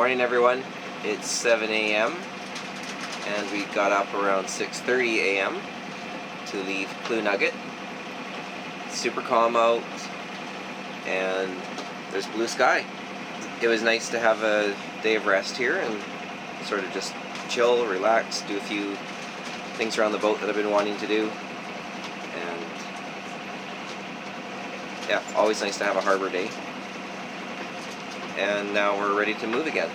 morning, everyone. It's 7 a.m. and we got up around 6:30 a.m. to leave Clue Nugget. It's super calm out and there's blue sky. It was nice to have a day of rest here and sort of just chill, relax, do a few things around the boat that I've been wanting to do. And yeah, always nice to have a harbor day. And now we're ready to move again.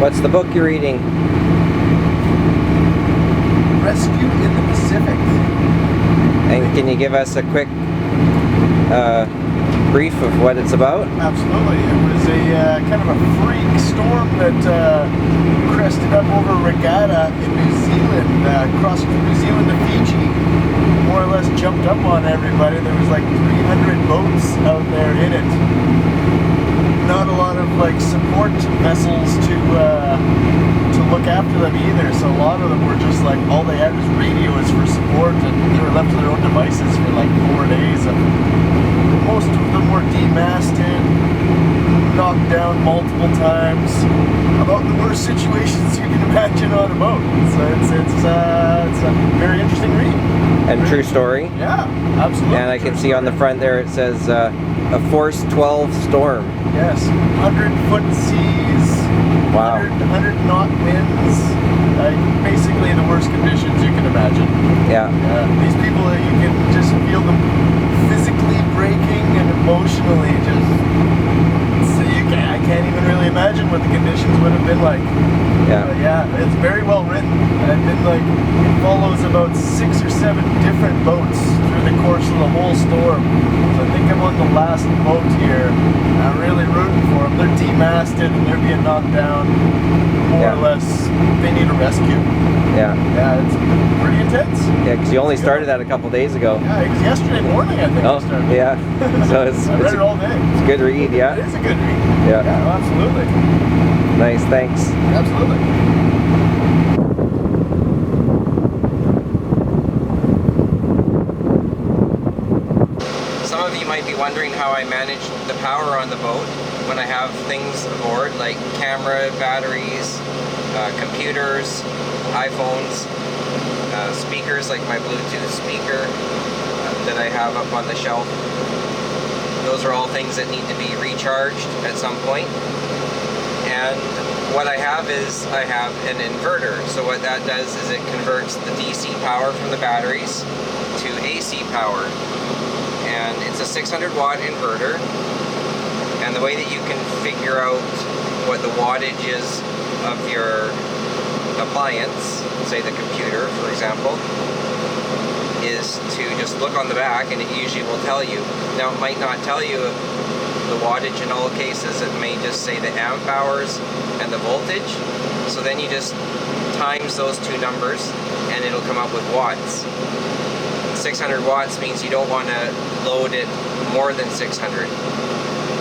What's the book you're reading? Rescue in the Pacific. And can you give us a quick brief of what it's about? Absolutely. It was a kind of a freak storm that crested up over Regatta in New Zealand, crossing from New Zealand to Fiji. More or less jumped up on everybody. There was like 300 boats out there in it. Not a lot of like support vessels to look after them either, so a lot of them were just like, all they had was radios for support, and they were left to their own devices for like 4 days. And most of them were demasted, knocked down multiple times. About the worst situations you can imagine on a boat. So it's a very interesting read. And true story. Yeah, absolutely. And I can see on the front there it says a force 12 storm. Yes, 100-foot seas. Wow. 100 knot winds. Basically the worst conditions you can imagine. Yeah. These people, you can just feel them physically breaking and emotionally just. I can't even really imagine what the conditions would have been like. Yeah. Yeah, it's very well written. And it follows about 6 or 7 different boats through the course of the whole storm. So I think I'm on the last boat here. I'm really rooting for them. They're demasted and they're being knocked down. More or less, they need a rescue. Yeah. Yeah, it's pretty intense. Yeah, because you only started that a couple days ago. Yeah, it was yesterday morning, I think. Oh, I started. yeah. So I read it all day. It's a good read, yeah. It is a good read. Yeah. Yeah, absolutely. Nice, thanks. Absolutely. Some of you might be wondering how I manage the power on the boat when I have things aboard like camera, batteries, computers, iPhones, speakers like my Bluetooth speaker that I have up on the shelf. Those are all things that need to be recharged at some point. And what I have is I have an inverter. So what that does is it converts the DC power from the batteries to AC power. And it's a 600 watt inverter. And the way that you can figure out what the wattage is of your appliance, say the computer for example, is to just look on the back and it usually will tell you. Now it might not tell you the wattage in all cases, it may just say the amp hours and the voltage. So then you just times those two numbers and it'll come up with watts. 600 watts means you don't want to load it more than 600.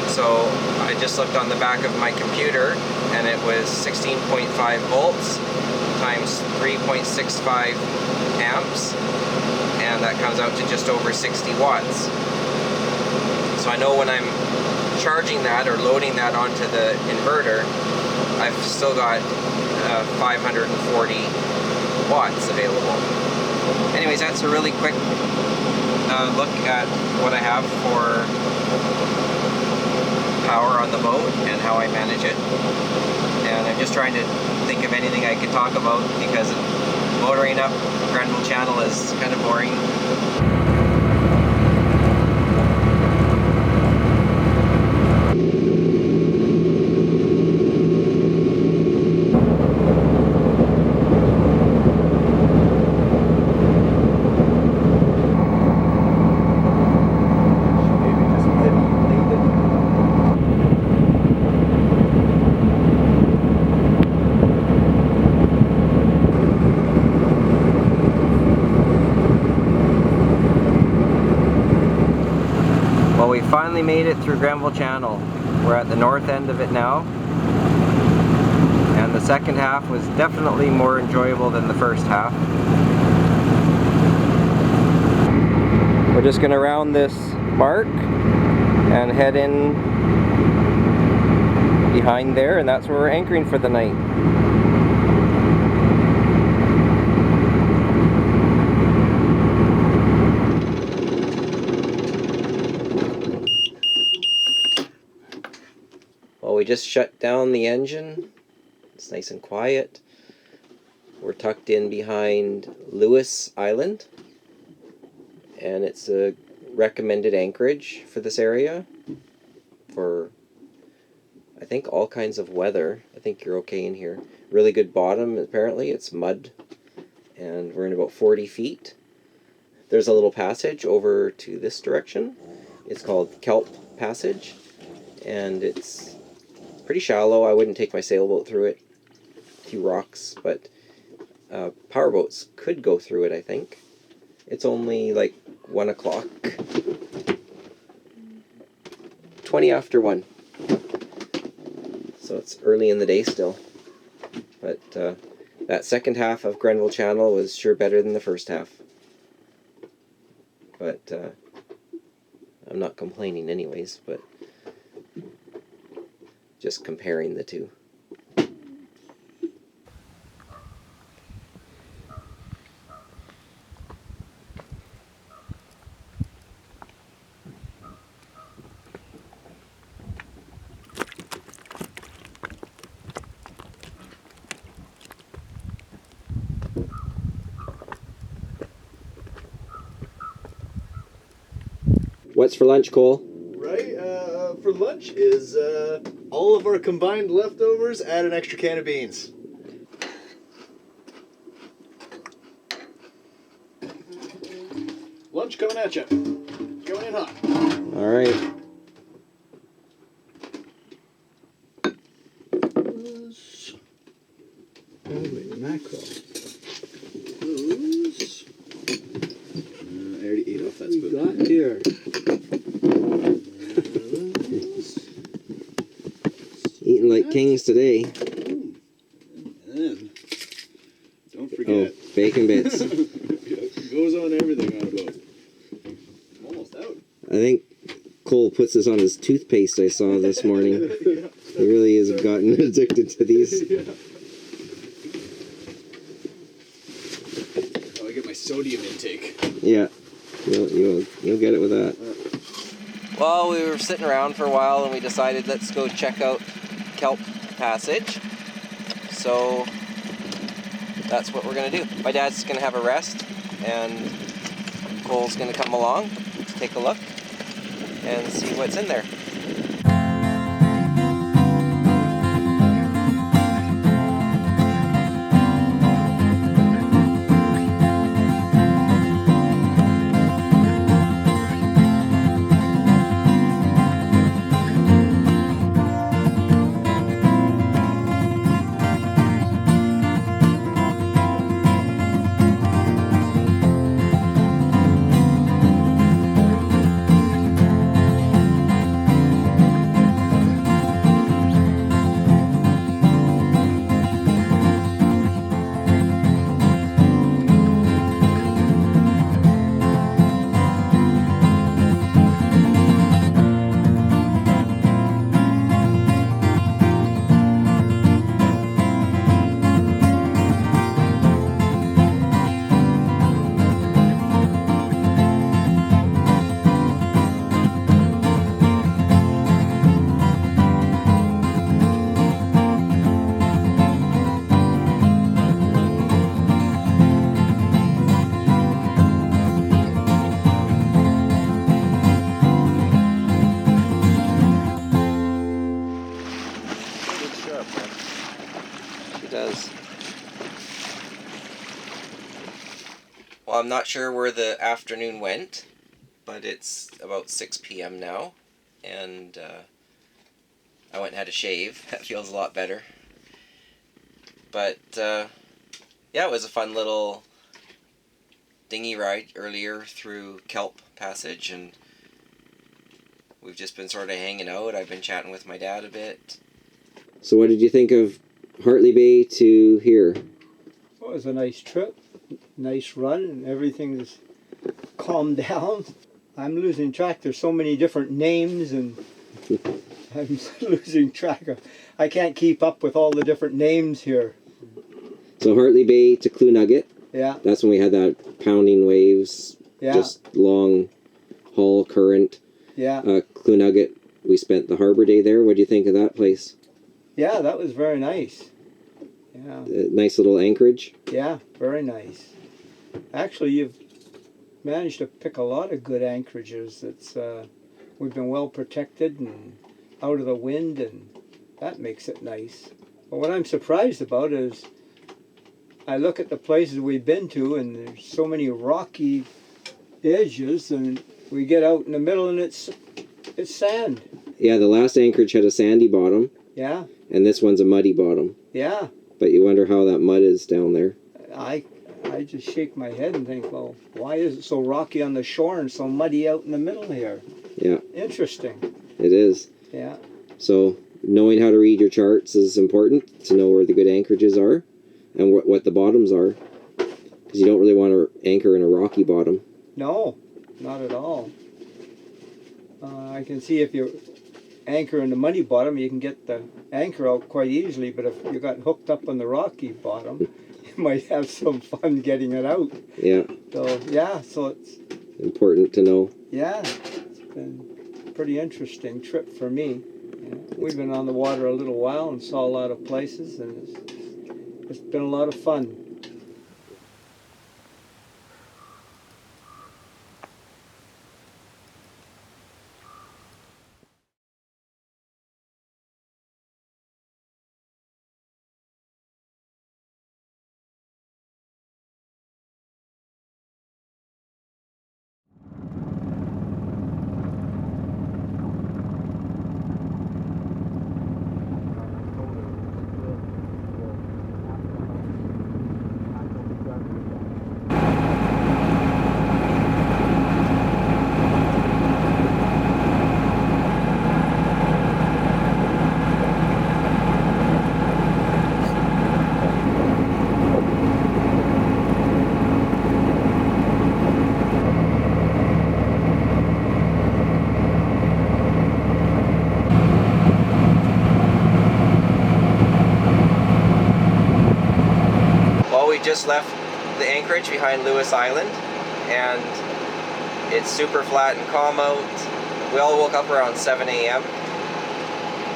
So I just looked on the back of my computer and it was 16.5 volts times 3.65 amps, and that comes out to just over 60 watts. So I know when I'm charging that or loading that onto the inverter, I've still got 540 watts available. Anyways, that's a really quick look at what I have for power on the boat and how I manage it. And I'm just trying to think of anything I could talk about because motoring up Grenville Channel is kind of boring. finally made it through Grenville Channel. We're at the north end of it now. And the second half was definitely more enjoyable than the first half. We're just gonna round this mark and head in behind there, and that's where we're anchoring for the night. Well, we just shut down the engine. It's nice and quiet. We're tucked in behind Lewis Island, and it's a recommended anchorage for this area for, I think, all kinds of weather. I think you're okay in here. Really good bottom, apparently. It's mud, and we're in about 40 feet. There's a little passage over to this direction. It's called Kelp Passage, and it's pretty shallow. I wouldn't take my sailboat through it. A few rocks, but powerboats could go through it, I think. It's only like 1 o'clock. 20 after 1. So it's early in the day still. But that second half of Grenville Channel was sure better than the first half. But I'm not complaining anyways, but just comparing the two. What's for lunch, Cole? Right, for lunch is all of our combined leftovers, add an extra can of beans. Lunch coming at you. Going in hot. All right. Holy mackerel. Those. I already ate off that spoon. What got here? Eating like kings today. And then, don't Oh, forget. bacon bits. Goes on everything on a boat. I'm almost out. I think Cole puts this on his toothpaste I saw this morning. He really has gotten addicted to these. Oh, I get my sodium intake. Yeah, you'll get it with that. Well, we were sitting around for a while and we decided let's go check out Kelp Passage. So that's what we're gonna do. My dad's gonna have a rest and Cole's gonna come along to take a look and see what's in there. Does. Well, I'm not sure where the afternoon went, but it's about 6 p.m. now, and I went and had a shave. That feels a lot better. But yeah, it was a fun little dinghy ride earlier through Kelp Passage, and we've just been sort of hanging out. I've been chatting with my dad a bit. So what did you think of Hartley Bay to here? Well, it was a nice trip, nice run, and everything's calmed down. I'm losing track. There's so many different names, and I'm losing track of. I can't keep up with all the different names here. So Hartley Bay to Clunugget. Yeah, That's when we had that pounding waves, yeah, just long haul current. yeah, Clunugget, we spent the Harbor Day there. What do you think of that place? yeah. That was very nice. Yeah, Nice little anchorage. yeah, very nice. Actually, you've managed to pick a lot of good anchorages. It's we've been well protected and out of the wind, and that makes it nice. But what I'm surprised about is I look at the places we've been to, and there's so many rocky edges, and we get out in the middle, and it's sand. Yeah, the last anchorage had a sandy bottom, Yeah, and this one's a muddy bottom. yeah. But you wonder how that mud is down there. I just shake my head and think, well, why is it so rocky on the shore and so muddy out in the middle here? Yeah, Interesting. it is. Yeah, So knowing how to read your charts is important to know where the good anchorages are and what the bottoms are. Because you don't really want to anchor in a rocky bottom. no, not at all. I can see if you anchor in the muddy bottom, you can get the anchor out quite easily, but if you got hooked up on the rocky bottom, you might have some fun getting it out. Yeah, So, yeah, so it's, important to know. yeah, it's been a pretty interesting trip for me. Yeah, we've been on the water a little while and saw a lot of places, and it's been a lot of fun. Well, we just left the anchorage behind Lewis Island, and it's super flat and calm out. We all woke up around 7 a.m.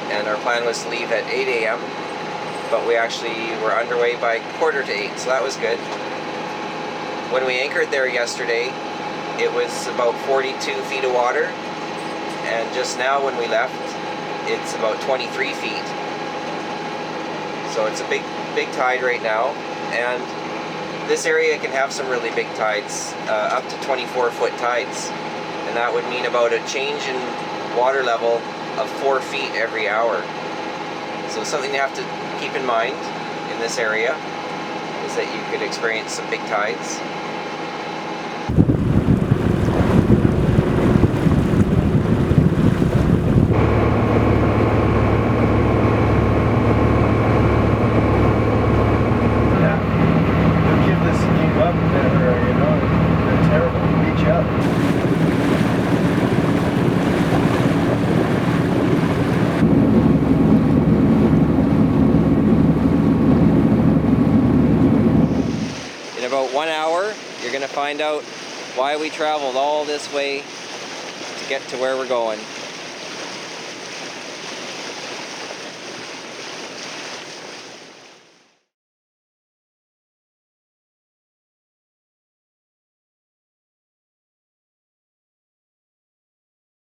and our plan was to leave at 8 a.m. but we actually were underway by 7:45, so that was good. When we anchored there yesterday, it was about 42 feet of water, and just now when we left, it's about 23 feet. So it's a big tide right now, and this area can have some really big tides, up to 24-foot tides, and that would mean about a change in water level of 4 feet every hour. So something you have to keep in mind in this area is that you could experience some big tides. In about 1 hour, you're going to find out why we traveled all this way to get to where we're going.